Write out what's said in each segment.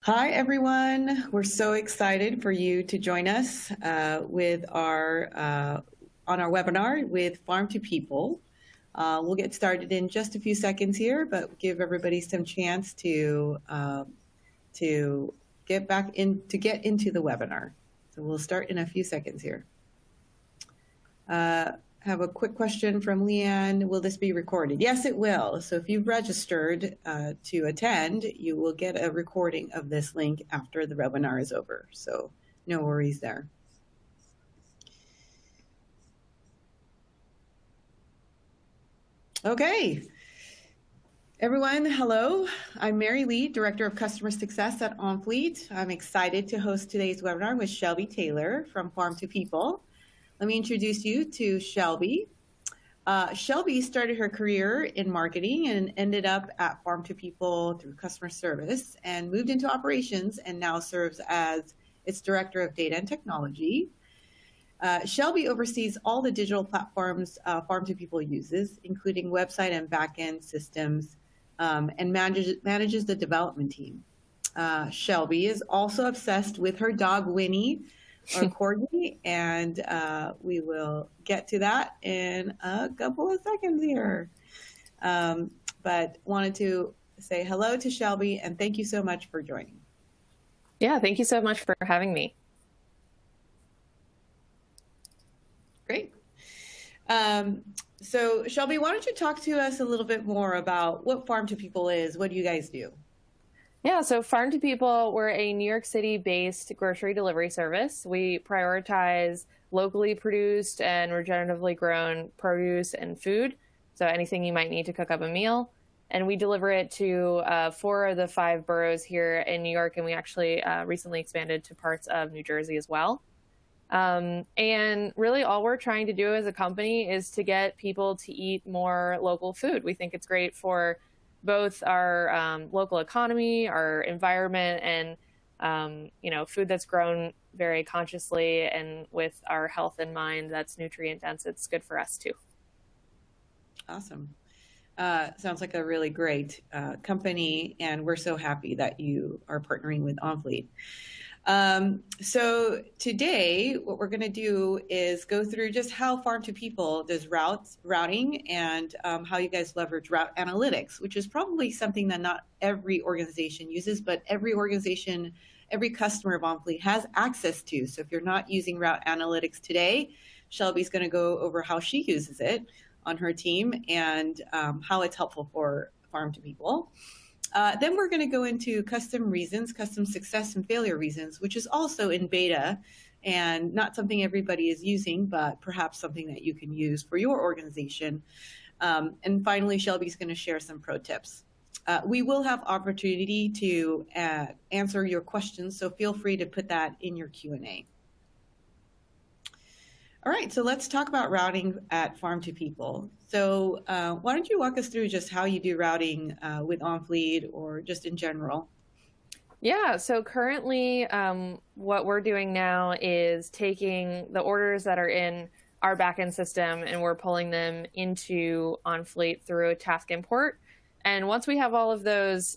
Hi, everyone. We're so excited for you to join us with our on our webinar with Farm to People. We'll get started in just a few seconds here, but give everybody some chance to get into the webinar. So we'll start in a few seconds here. Have a quick question from Leanne. Will this be recorded? Yes, it will. So if you've registered to attend, you will get a recording of this link after the webinar is over. So no worries there. Okay. Everyone, hello. I'm Mary Lee, Director of Customer Success at Onfleet. I'm excited to host today's webinar with Shelby Taylor from Farm to People. Let me introduce you to Shelby. Shelby started her career in marketing and ended up at Farm to People through customer service and moved into operations and now serves as its Director of Data and Technology. Shelby oversees all the digital platforms Farm to People uses, including website and back-end systems, and manages the development team. Shelby is also obsessed with her dog, Winnie, or Corgi, and we will get to that in a couple of seconds here. But wanted to say hello to Shelby, and thank you so much for joining. Yeah, thank you so much for having me. Great. So Shelby, why don't you talk to us a little bit more about what Farm to People is? What do you guys do? Yeah, so Farm to People, we're a New York City-based grocery delivery service. We prioritize locally produced and regeneratively grown produce and food, so anything you might need to cook up a meal. And we deliver it to 4 of the 5 boroughs here in New York, and we actually recently expanded to parts of New Jersey as well. And really all we're trying to do as a company is to get people to eat more local food. We think it's great for both our local economy, our environment, and food that's grown very consciously and with our health in mind, that's nutrient dense. It's good for us too. Awesome. Sounds like a really great company, and we're so happy that you are partnering with Onfleet. So today, what we're going to do is go through just how Farm to People does routing and how you guys leverage route analytics, which is probably something that not every organization uses, but every organization, every customer of Onfleet has access to. So if you're not using route analytics today, Shelby's going to go over how she uses it on her team and how it's helpful for Farm to People. Then we're going to go into custom reasons, custom success and failure reasons, which is also in beta and not something everybody is using, but perhaps something that you can use for your organization. And finally, Shelby's going to share some pro tips. We will have opportunity to answer your questions, so feel free to put that in your Q&A. All right, so let's talk about routing at Farm to People. So why don't you walk us through just how you do routing with Onfleet or just in general? Yeah, so currently what we're doing now is taking the orders that are in our backend system and we're pulling them into Onfleet through a task import. And once we have all of those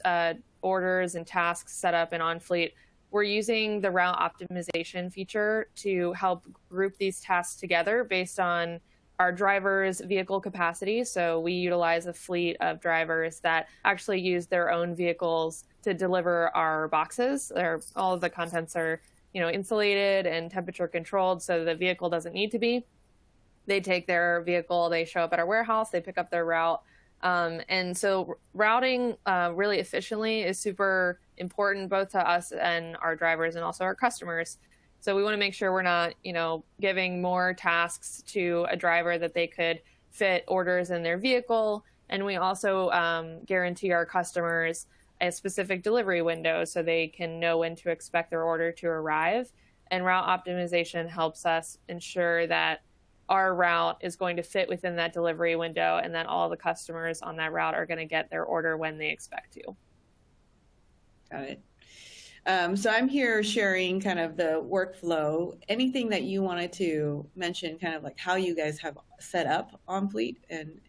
orders and tasks set up in Onfleet, we're using the route optimization feature to help group these tasks together based on our drivers' vehicle capacity. So we utilize a fleet of drivers that actually use their own vehicles to deliver our boxes. All of the contents are, insulated and temperature controlled, so the vehicle doesn't need to be. They take their vehicle, they show up at our warehouse, they pick up their route. And so routing really efficiently is super important both to us and our drivers and also our customers. So we want to make sure we're not, giving more tasks to a driver that they could fit orders in their vehicle. And we also guarantee our customers a specific delivery window so they can know when to expect their order to arrive. And route optimization helps us ensure that our route is going to fit within that delivery window and that all the customers on that route are going to get their order when they expect to. Got it. So I'm here sharing kind of the workflow. Anything that you wanted to mention, kind of like how you guys have set up Onfleet and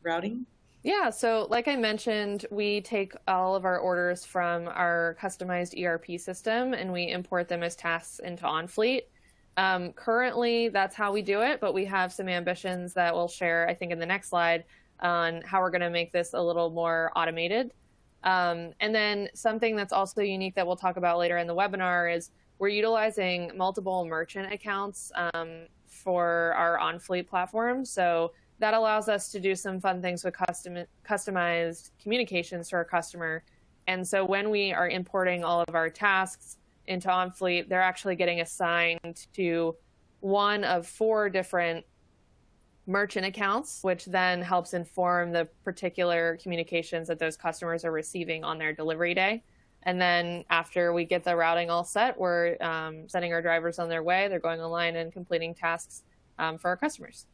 routing? Yeah, so like I mentioned, we take all of our orders from our customized ERP system and we import them as tasks into Onfleet. Currently, that's how we do it, but we have some ambitions that we'll share, I think, in the next slide on how we're going to make this a little more automated. And then something that's also unique that we'll talk about later in the webinar is we're utilizing multiple merchant accounts for our Onfleet platform. So that allows us to do some fun things with customized communications to our customer. And so when we are importing all of our tasks into Onfleet, they're actually getting assigned to one of 4 different merchant accounts, which then helps inform the particular communications that those customers are receiving on their delivery day. And then after we get the routing all set, we're sending our drivers on their way. They're going online and completing tasks for our customers.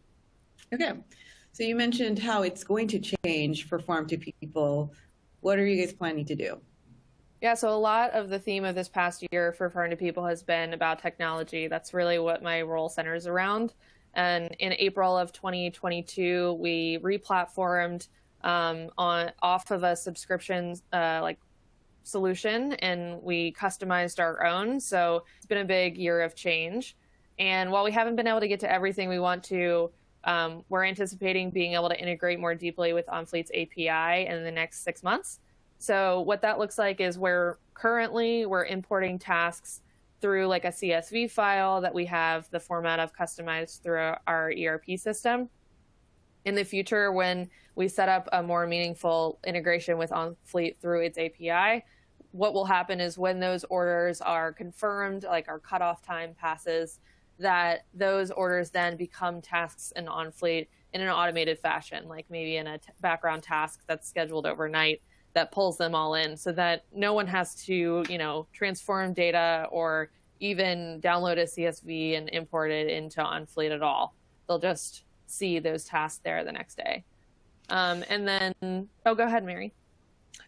Okay, so you mentioned how it's going to change for farm to people. What are you guys planning to do? Yeah, so a lot of the theme of this past year for Farm to People has been about technology. That's really what my role centers around. And in April of 2022, we replatformed off of a subscription solution, and we customized our own. So it's been a big year of change. And while we haven't been able to get to everything we want to, we're anticipating being able to integrate more deeply with Onfleet's API in the next 6 months. So what that looks like is we're importing tasks through like a CSV file that we have the format of customized through our ERP system. In the future, when we set up a more meaningful integration with Onfleet through its API, what will happen is when those orders are confirmed, like our cutoff time passes, that those orders then become tasks in Onfleet in an automated fashion, like maybe in a background task that's scheduled overnight that pulls them all in so that no one has to, transform data or even download a CSV and import it into Onfleet at all. They'll just see those tasks there the next day. And then, go ahead, Mary.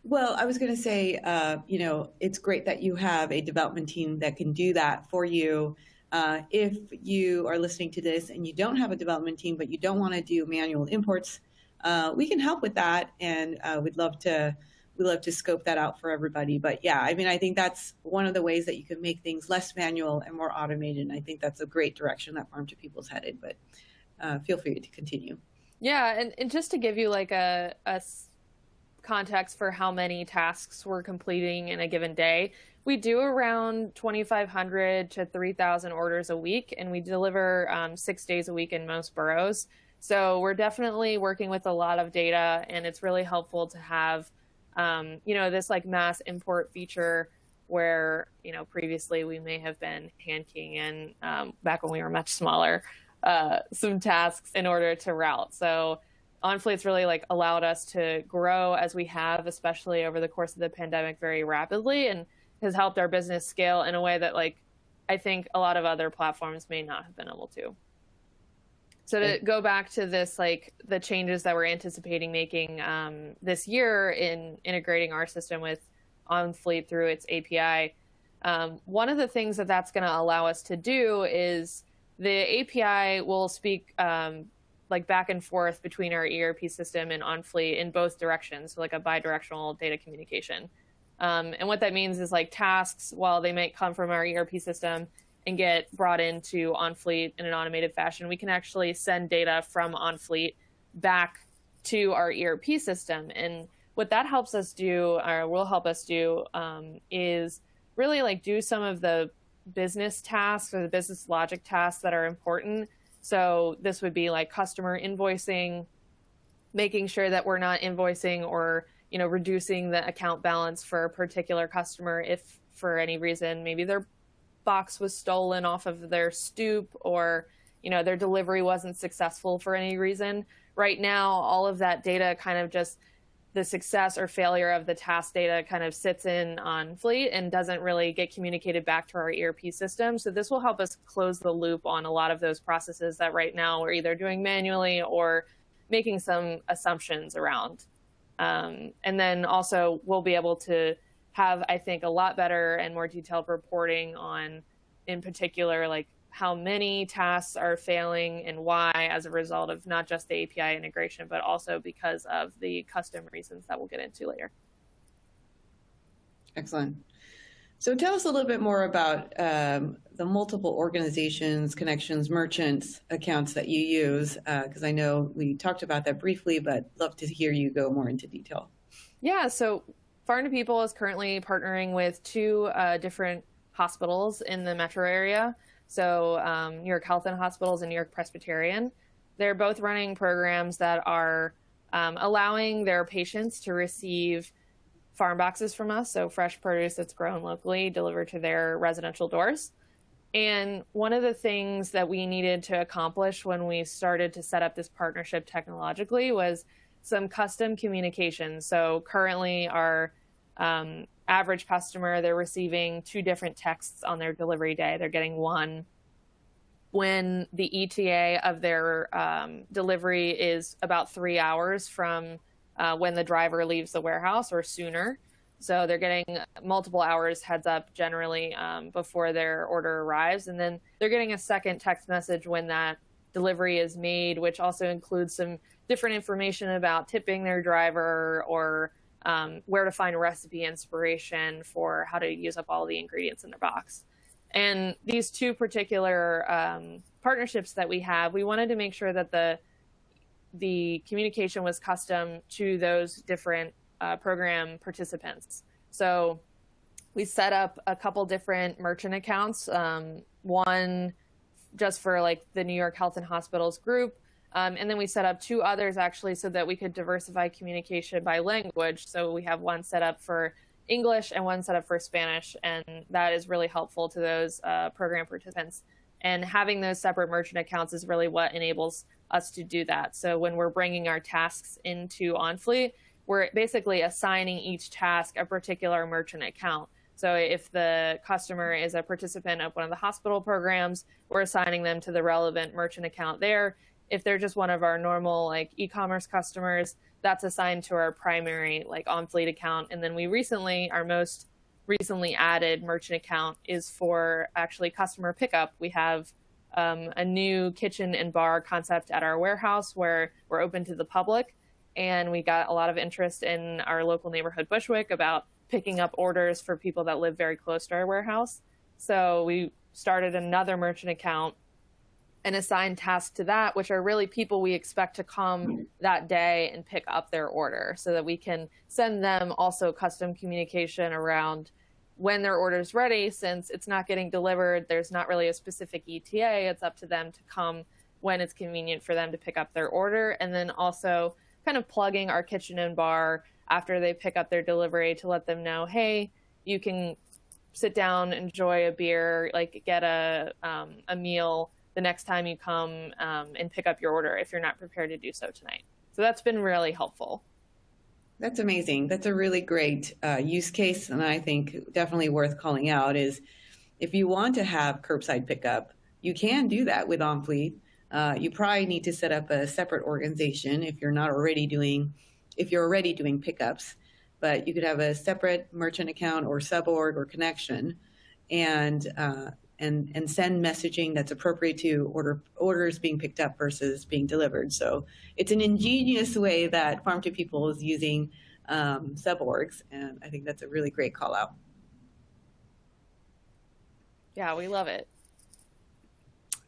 Well, I was going to say, it's great that you have a development team that can do that for you. If you are listening to this and you don't have a development team, but you don't want to do manual imports, we can help with that. And we'd love to scope that out for everybody. But yeah, I think that's one of the ways that you can make things less manual and more automated. And I think that's a great direction that Farm to People's headed, but feel free to continue. Yeah, and just to give you like a context for how many tasks we're completing in a given day, we do around 2,500 to 3,000 orders a week, and we deliver 6 days a week in most boroughs. So we're definitely working with a lot of data, and it's really helpful to have this like mass import feature where, previously we may have been hand keying in, back when we were much smaller, some tasks in order to route. So Onfleet's really like allowed us to grow as we have, especially over the course of the pandemic, very rapidly, and has helped our business scale in a way that I think a lot of other platforms may not have been able to. So to go back to this, the changes that we're anticipating making this year in integrating our system with Onfleet through its API, one of the things that's going to allow us to do is the API will speak back and forth between our ERP system and Onfleet in both directions, so like a bidirectional data communication. And what that means is tasks, while they might come from our ERP system and get brought into Onfleet in an automated fashion, we can actually send data from Onfleet back to our ERP system. And what that helps us do, or will help us do, is really do some of the business tasks or the business logic tasks that are important. So this would be customer invoicing, making sure that we're not invoicing or reducing the account balance for a particular customer if for any reason maybe their box was stolen off of their stoop or their delivery wasn't successful for any reason. Right now, all of that data kind of just the success or failure of the task data kind of sits in Onfleet and doesn't really get communicated back to our ERP system. So this will help us close the loop on a lot of those processes that right now we're either doing manually or making some assumptions around. And then also we'll be able to have, I think, a lot better and more detailed reporting on, in particular, how many tasks are failing and why as a result of not just the API integration, but also because of the custom reasons that we'll get into later. Excellent. So tell us a little bit more about the multiple organizations, connections, merchants, accounts that you use, because I know we talked about that briefly, but love to hear you go more into detail. Yeah, so Farm to People is currently partnering with two different hospitals in the metro area. So New York Health and Hospitals and New York Presbyterian. They're both running programs that are allowing their patients to receive farm boxes from us, so fresh produce that's grown locally delivered to their residential doors. And one of the things that we needed to accomplish when we started to set up this partnership technologically was some custom communication. So currently our average customer, they're receiving 2 different texts on their delivery day. They're getting one when the ETA of their delivery is about 3 hours from when the driver leaves the warehouse or sooner. So they're getting multiple hours heads up generally before their order arrives. And then they're getting a second text message when that delivery is made, which also includes some different information about tipping their driver or where to find recipe inspiration for how to use up all the ingredients in their box. And these two particular partnerships that we have, we wanted to make sure that the communication was custom to those different program participants. So we set up a couple different merchant accounts, one just for like the New York Health and Hospitals group. And then we set up 2 others actually so that we could diversify communication by language. So we have one set up for English and one set up for Spanish. And that is really helpful to those program participants. And having those separate merchant accounts is really what enables us to do that. So when we're bringing our tasks into Onfleet, we're basically assigning each task a particular merchant account. So if the customer is a participant of one of the hospital programs, we're assigning them to the relevant merchant account there. If they're just one of our normal like e-commerce customers, that's assigned to our primary like Onfleet account. And then our most recently added merchant account is for actually customer pickup. We have a new kitchen and bar concept at our warehouse where we're open to the public. And we got a lot of interest in our local neighborhood Bushwick about picking up orders for people that live very close to our warehouse. So we started another merchant account and assigned tasks to that, which are really people we expect to come that day and pick up their order so that we can send them also custom communication around when their order is ready. Since it's not getting delivered, there's not really a specific ETA. It's up to them to come when it's convenient for them to pick up their order. And then also kind of plugging our kitchen and bar after they pick up their delivery to let them know, hey, you can sit down, enjoy a beer, like get a meal the next time you come and pick up your order if you're not prepared to do so tonight. So that's been really helpful. That's amazing. That's a really great use case, and I think definitely worth calling out is if you want to have curbside pickup, you can do that with Onfleet. You probably need to set up a separate organization if you're already doing pickups, but you could have a separate merchant account or suborg or connection, and send messaging that's appropriate to orders being picked up versus being delivered. So it's an ingenious way that Farm to People is using suborgs, and I think that's a really great call out. Yeah, we love it.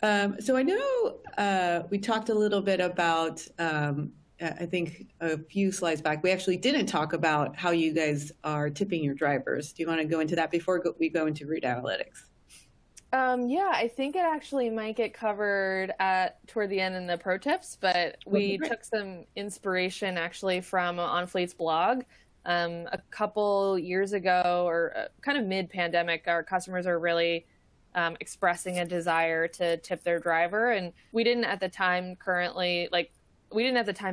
So I know we talked a little bit about, I think a few slides back, we actually didn't talk about how you guys are tipping your drivers. Do you want to go into that before we go into route analytics? Yeah, I think it actually might get covered toward the end in the pro tips, but we took some inspiration actually from Onfleet's blog. A couple years ago, or kind of mid-pandemic, our customers are really expressing a desire to tip their driver. And we didn't at the time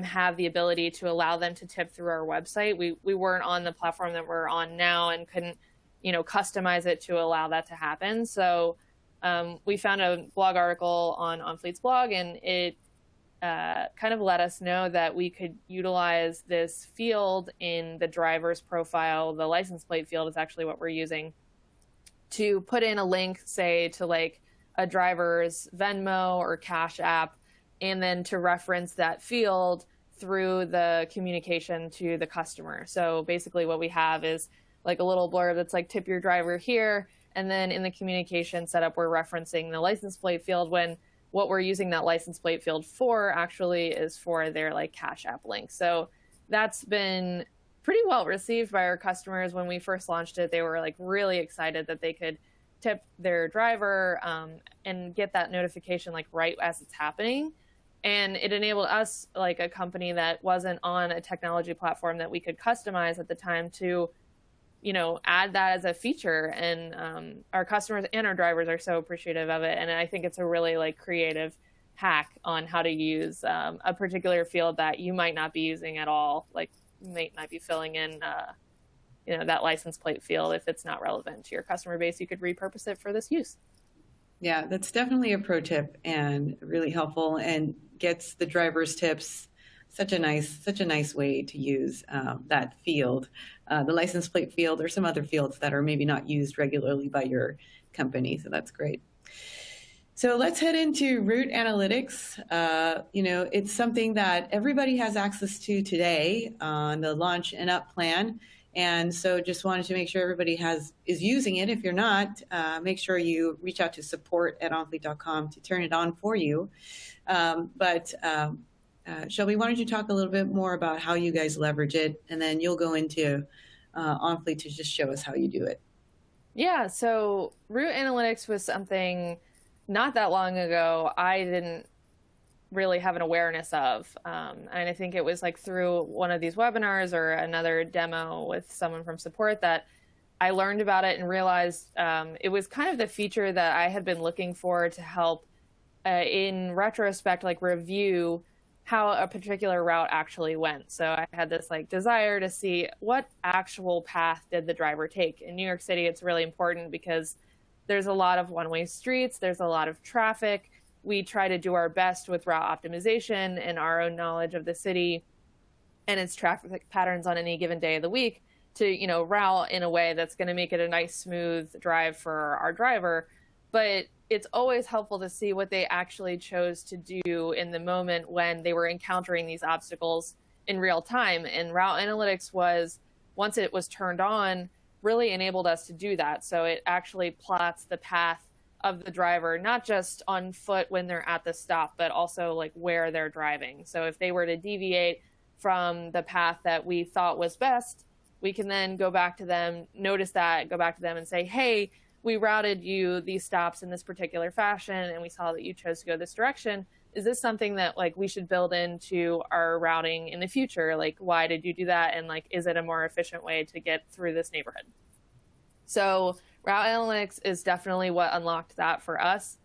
have the ability to allow them to tip through our website. We weren't on the platform that we're on now and couldn't, customize it to allow that to happen. So we found a blog article on Onfleet's blog, and it kind of let us know that we could utilize this field in the driver's profile. The license plate field is actually what we're using to put in a link, say, to like a driver's Venmo or Cash App, and then to reference that field through the communication to the customer. So basically what we have is like a little blurb that's like, tip your driver here. And then in the communication setup, we're referencing the license plate field, when what we're using that license plate field for actually is for their like Cash App link. So that's been pretty well received by our customers. When we first launched it, they were like really excited that they could tip their driver and get that notification like right as it's happening. And it enabled us, like a company that wasn't on a technology platform that we could customize at the time, to, you know, add that as a feature. And our customers and our drivers are so appreciative of it. And I think it's a really like creative hack on how to use a particular field that you might not be using at all. Like you might not be filling in, you know, that license plate field. If it's not relevant to your customer base, you could repurpose it for this use. Yeah, that's definitely a pro tip and really helpful, and gets the driver's tips. Such a nice way to use that field, the license plate field, or some other fields that are maybe not used regularly by your company. So that's great. So let's head into route analytics. You know, it's something that everybody has access to today on the launch and up plan. And so just wanted to make sure everybody is using it. If you're not, make sure you reach out to support@onfleet.com to turn it on for you. Shelby, why don't you talk a little bit more about how you guys leverage it, and then you'll go into Onfleet to just show us how you do it. Yeah, so route analytics was something not that long ago I didn't really have an awareness of. And I think it was like through one of these webinars or another demo with someone from support that I learned about it and realized it was kind of the feature that I had been looking for to help in retrospect, like review how a particular route actually went. So I had this like desire to see what actual path did the driver take. In New York City, it's really important because there's a lot of one-way streets, there's a lot of traffic. We try to do our best with route optimization and our own knowledge of the city and its traffic patterns on any given day of the week to, you know, route in a way that's going to make it a nice, smooth drive for our driver. But it's always helpful to see what they actually chose to do in the moment when they were encountering these obstacles in real time. And route analytics was, once it was turned on, really enabled us to do that. So it actually plots the path of the driver, not just on foot when they're at the stop, but also like where they're driving. So if they were to deviate from the path that we thought was best, we can then go back to them, notice that, go back to them and say, hey, we routed you these stops in this particular fashion, and we saw that you chose to go this direction. Is this something that like we should build into our routing in the future? Like, why did you do that? And like, is it a more efficient way to get through this neighborhood? So route analytics is definitely what unlocked that for us.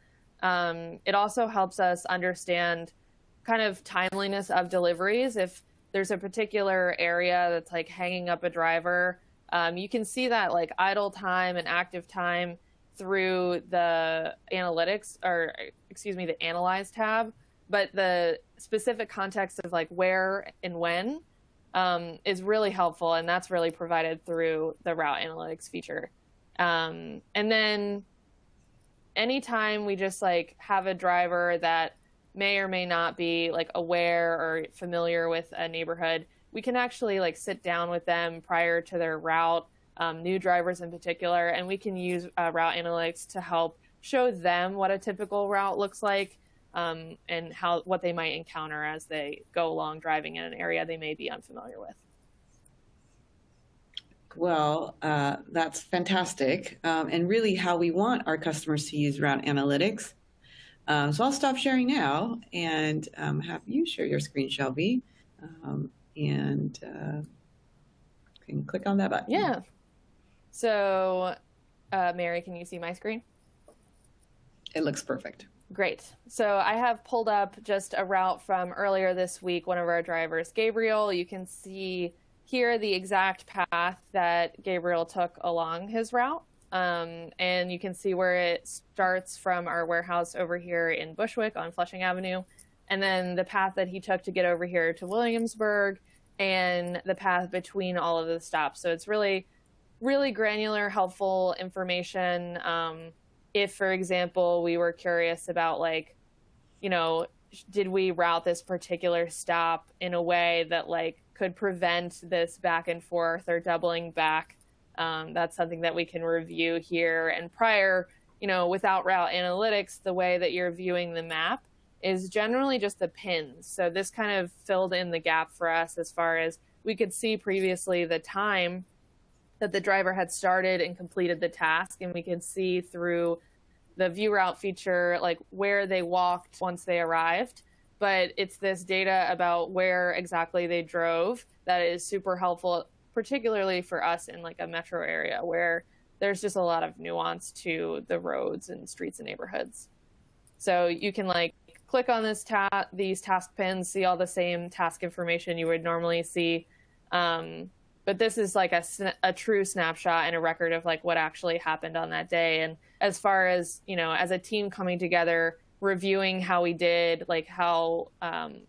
It also helps us understand kind of timeliness of deliveries. If there's a particular area that's like hanging up a driver, you can see that like idle time and active time through the analytics, or excuse me, the analyze tab. But the specific context of like where and when is really helpful, and that's really provided through the route analytics feature. And then anytime we just like have a driver that may or may not be like aware or familiar with a neighborhood, we can actually like sit down with them prior to their route, new drivers in particular, and we can use route analytics to help show them what a typical route looks like, and what they might encounter as they go along driving in an area they may be unfamiliar with. Well, that's fantastic, and really how we want our customers to use route analytics. So I'll stop sharing now and have you share your screen, Shelby, and can click on that button. Yeah. So, Mary, can you see my screen? It looks perfect. Great. So I have pulled up just a route from earlier this week, one of our drivers, Gabriel. You can see here the exact path that Gabriel took along his route. And you can see where it starts from our warehouse over here in Bushwick on Flushing Avenue, and then the path that he took to get over here to Williamsburg, and the path between all of the stops. So it's really, really granular, helpful information. if, for example, we were curious about like, you know, did we route this particular stop in a way that like could prevent this back and forth or doubling back? That's something that we can review here. And prior, you know, without route analytics, the way that you're viewing the map is generally just the pins. So this kind of filled in the gap for us as far as we could see previously the time that the driver had started and completed the task, and we could see through the view route feature like where they walked once they arrived. But it's this data about where exactly they drove that is super helpful, particularly for us in like a metro area where there's just a lot of nuance to the roads and streets and neighborhoods. So you can like click on these task pins, see all the same task information you would normally see. But this is like a true snapshot and a record of like what actually happened on that day. And as far as, you know, as a team coming together, reviewing how we did, like how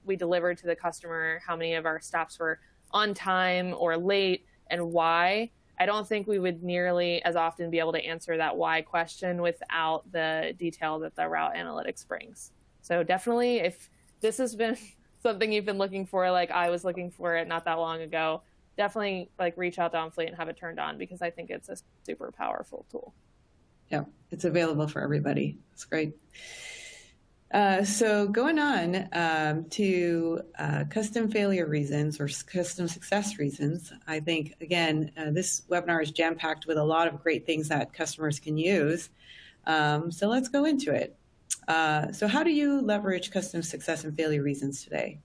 we delivered to the customer, how many of our stops were on time or late and why, I don't think we would nearly as often be able to answer that why question without the detail that the route analytics brings. So definitely, if this has been something you've been looking for, like I was looking for it not that long ago, definitely like reach out to Onfleet and have it turned on, because I think it's a super powerful tool. Yeah, it's available for everybody. It's great. So going on to custom failure reasons or custom success reasons, I think, again, this webinar is jam-packed with a lot of great things that customers can use. So let's go into it. So how do you leverage custom success and failure reasons today?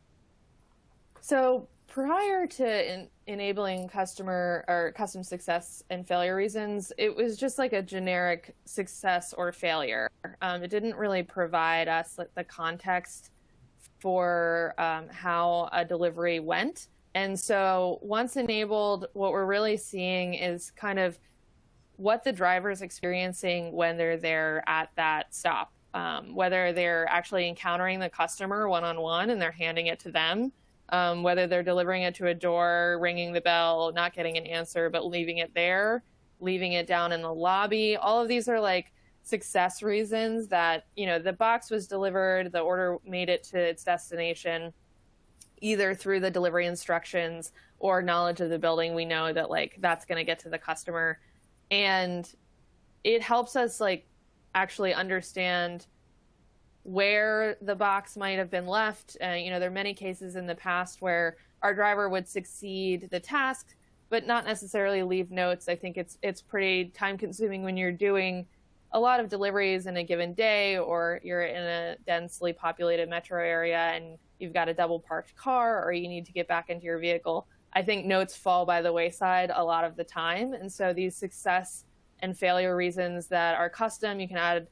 So prior to enabling custom success and failure reasons, it was just like a generic success or failure. It didn't really provide us the context for how a delivery went. And so once enabled, what we're really seeing is kind of what the driver is experiencing when they're there at that stop, whether they're actually encountering the customer one-on-one and they're handing it to them, whether they're delivering it to a door, ringing the bell, not getting an answer, but leaving it there, leaving it down in the lobby. All of these are like success reasons that, you know, the box was delivered, the order made it to its destination, either through the delivery instructions or knowledge of the building. We know that like that's going to get to the customer. And it helps us like actually understand where the box might have been left. You know, there are many cases in the past where our driver would succeed the task, but not necessarily leave notes. I think it's pretty time consuming when you're doing a lot of deliveries in a given day, or you're in a densely populated metro area and you've got a double parked car, or you need to get back into your vehicle. I think notes fall by the wayside a lot of the time. And so these success and failure reasons that are custom, you can add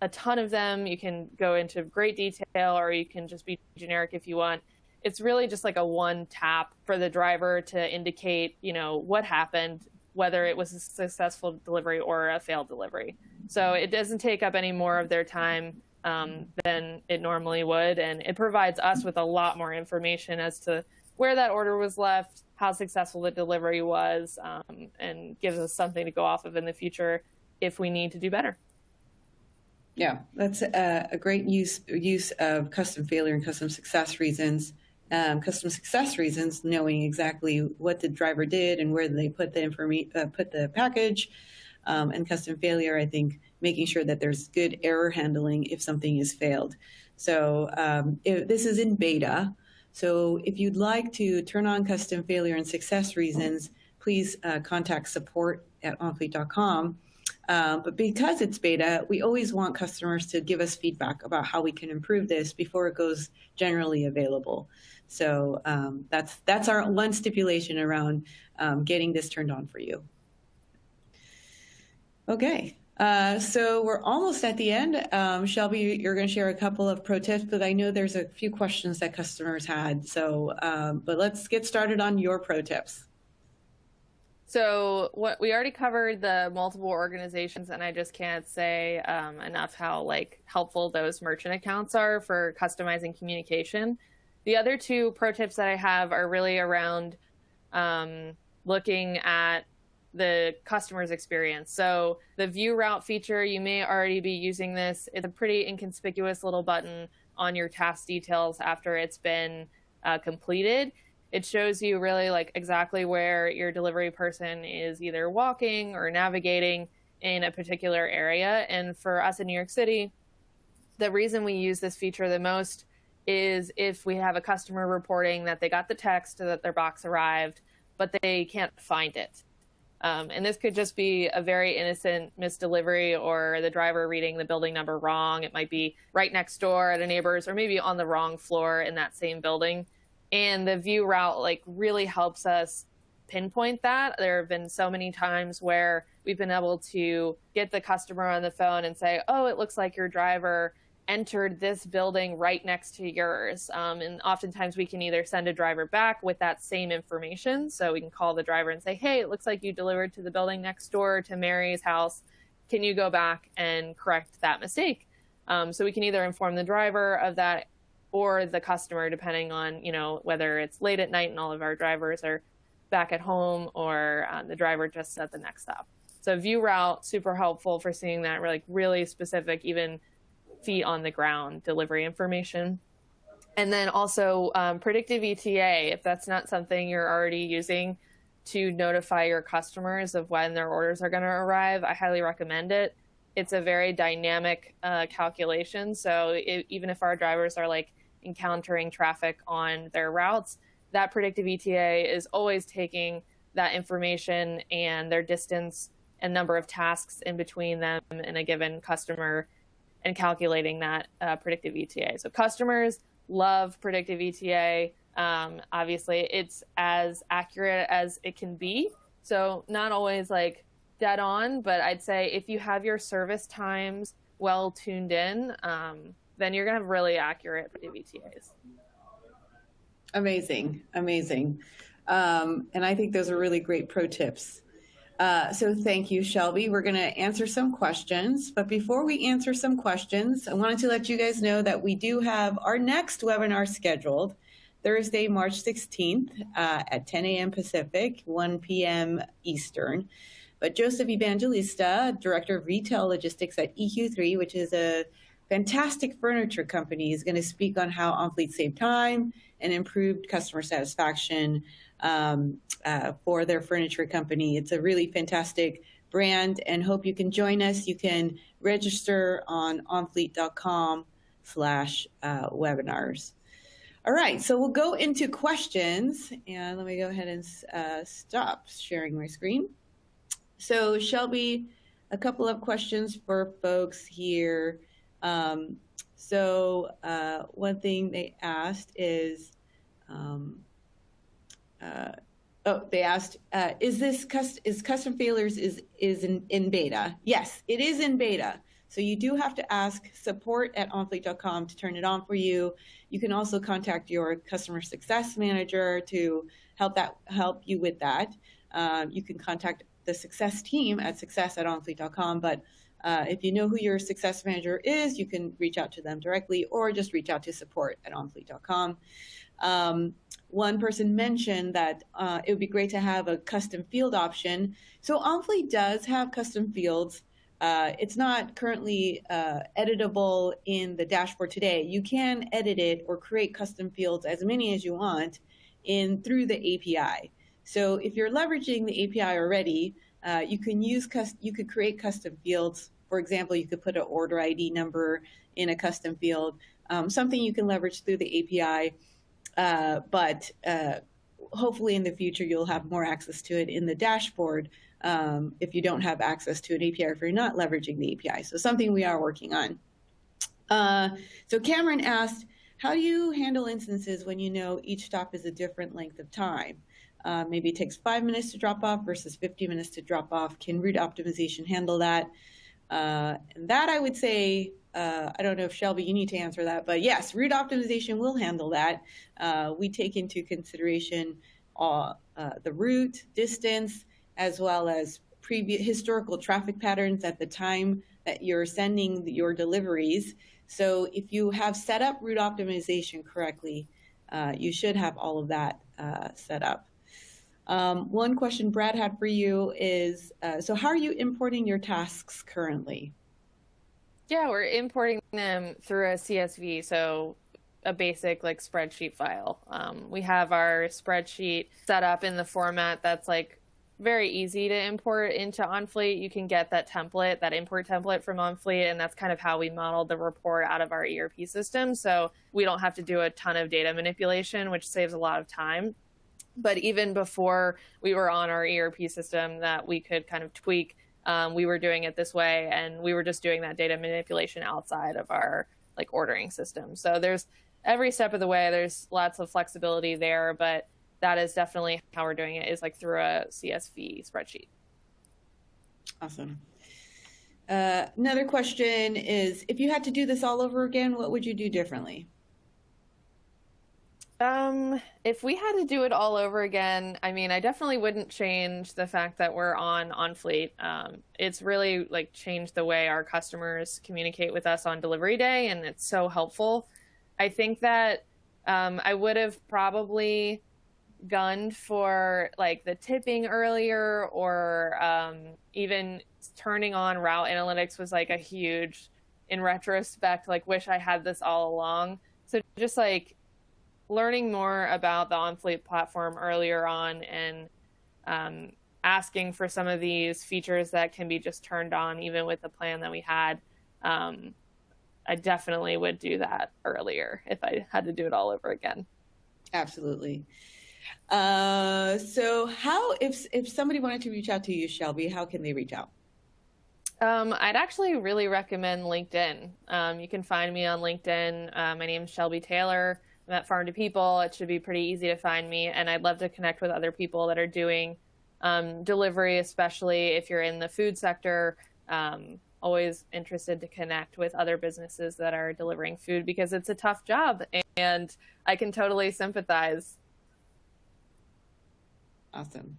a ton of them. You can go into great detail, or you can just be generic if you want. It's really just like a one tap for the driver to indicate, you know, what happened, whether it was a successful delivery or a failed delivery. So it doesn't take up any more of their time than it normally would. And it provides us with a lot more information as to where that order was left, how successful the delivery was, and gives us something to go off of in the future if we need to do better. Yeah, that's a great use of custom failure and custom success reasons. Custom success reasons, knowing exactly what the driver did and where they put the package, and custom failure, I think, making sure that there's good error handling if something is failed. So this is in beta. So if you'd like to turn on custom failure and success reasons, please contact support@onfleet.com. But because it's beta, we always want customers to give us feedback about how we can improve this before it goes generally available. So that's our one stipulation around getting this turned on for you. Okay, so we're almost at the end. Shelby, you're going to share a couple of pro tips, but I know there's a few questions that customers had. So, but let's get started on your pro tips. So what we already covered the multiple organizations, and I just can't say enough how like helpful those merchant accounts are for customizing communication. The other two pro tips that I have are really around looking at the customer's experience. So the view route feature, you may already be using this. It's a pretty inconspicuous little button on your task details after it's been completed. It shows you really like exactly where your delivery person is either walking or navigating in a particular area. And for us in New York City, the reason we use this feature the most is if we have a customer reporting that they got the text that their box arrived, but they can't find it. And this could just be a very innocent misdelivery or the driver reading the building number wrong. It might be right next door at a neighbor's or maybe on the wrong floor in that same building. And the view route like really helps us pinpoint that. There have been so many times where we've been able to get the customer on the phone and say, oh, it looks like your driver entered this building right next to yours. And oftentimes we can either send a driver back with that same information. So we can call the driver and say, hey, it looks like you delivered to the building next door to Mary's house. Can you go back and correct that mistake? So we can either inform the driver of that or the customer, depending on, whether it's late at night and all of our drivers are back at home or the driver just at the next stop. So view route, super helpful for seeing that really specific, even feet on the ground delivery information. And then also predictive ETA, if that's not something you're already using to notify your customers of when their orders are going to arrive, I highly recommend it. It's a very dynamic calculation. So even if our drivers are encountering traffic on their routes, that predictive ETA is always taking that information and their distance and number of tasks in between them and a given customer and calculating that predictive ETA. So customers love predictive ETA. Obviously, it's as accurate as it can be. So not always dead on, but I'd say if you have your service times well tuned in, then you're going to have really accurate predictive ETAs. Amazing. And I think those are really great pro tips. So thank you, Shelby. We're going to answer some questions. But before we answer some questions, I wanted to let you guys know that we do have our next webinar scheduled Thursday, March 16th at 10 a.m. Pacific, 1 p.m. Eastern. But Joseph Evangelista, Director of Retail Logistics at EQ3, which is a fantastic furniture company, is going to speak on how Onfleet saved time and improved customer satisfaction for their furniture company. It's a really fantastic brand and hope you can join us. You can register on onfleet.com/webinars. All right, so we'll go into questions and let me go ahead and stop sharing my screen. So Shelby, a couple of questions for folks here. One thing they asked is, they asked, is custom failures in beta? Yes, it is in beta. So you do have to ask support@onfleet.com to turn it on for you. You can also contact your customer success manager to help you with that. You can contact the success team at success@onfleet.com, but if you know who your success manager is, you can reach out to them directly or just reach out to support@onfleet.com. One person mentioned that it would be great to have a custom field option. So Onfleet does have custom fields. It's not currently editable in the dashboard today. You can edit it or create custom fields, as many as you want, through the API. So if you're leveraging the API already, you could create custom fields. For example, you could put an order ID number in a custom field, something you can leverage through the API. But hopefully in the future, you'll have more access to it in the dashboard if you don't have access to an API, if you're not leveraging the API. So something we are working on. So Cameron asked, how do you handle instances when you know each stop is a different length of time? Maybe it takes 5 minutes to drop off versus 50 minutes to drop off. Can route optimization handle that? And that I would say, I don't know if Shelby, you need to answer that, but yes, route optimization will handle that. We take into consideration the route, distance, as well as historical traffic patterns at the time that you're sending your deliveries. So if you have set up route optimization correctly, you should have all of that set up. One question Brad had for you is, so how are you importing your tasks currently? Yeah, we're importing them through a CSV, so a basic like spreadsheet file. We have our spreadsheet set up in the format that's like very easy to import into Onfleet. You can get that template, that import template from Onfleet, and that's kind of how we modeled the report out of our ERP system. So we don't have to do a ton of data manipulation, which saves a lot of time. But even before we were on our ERP system that we could kind of tweak, we were doing it this way, and we were just doing that data manipulation outside of our like ordering system. So there's every step of the way, there's lots of flexibility there, but that is definitely how we're doing it, is like through a CSV spreadsheet. Awesome. Another question is, if you had to do this all over again, what would you do differently? If we had to do it all over again, I mean, I definitely wouldn't change the fact that we're on Onfleet. It's really like changed the way our customers communicate with us on delivery day, and it's so helpful. I think that I would have probably gunned for like the tipping earlier, or even turning on route analytics was like a huge, in retrospect, like wish I had this all along. So just like learning more about the Onfleet platform earlier on, and asking for some of these features that can be just turned on even with the plan that we had. I definitely would do that earlier if I had to do it all over again. Absolutely. So how, if somebody wanted to reach out to you, Shelby, how can they reach out? I'd actually really recommend LinkedIn. You can find me on LinkedIn. My name is Shelby Taylor. I'm at Farm to People. It should be pretty easy to find me, and I'd love to connect with other people that are doing delivery, especially if you're in the food sector. Always interested to connect with other businesses that are delivering food, because it's a tough job, and I can totally sympathize. Awesome.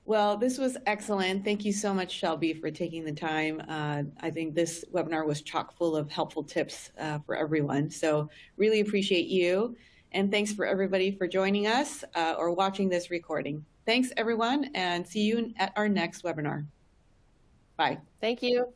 Well, this was excellent. Thank you so much, Shelby, for taking the time. I think this webinar was chock full of helpful tips for everyone. So really appreciate you. And thanks for everybody for joining us or watching this recording. Thanks, everyone, and see you at our next webinar. Bye. Thank you.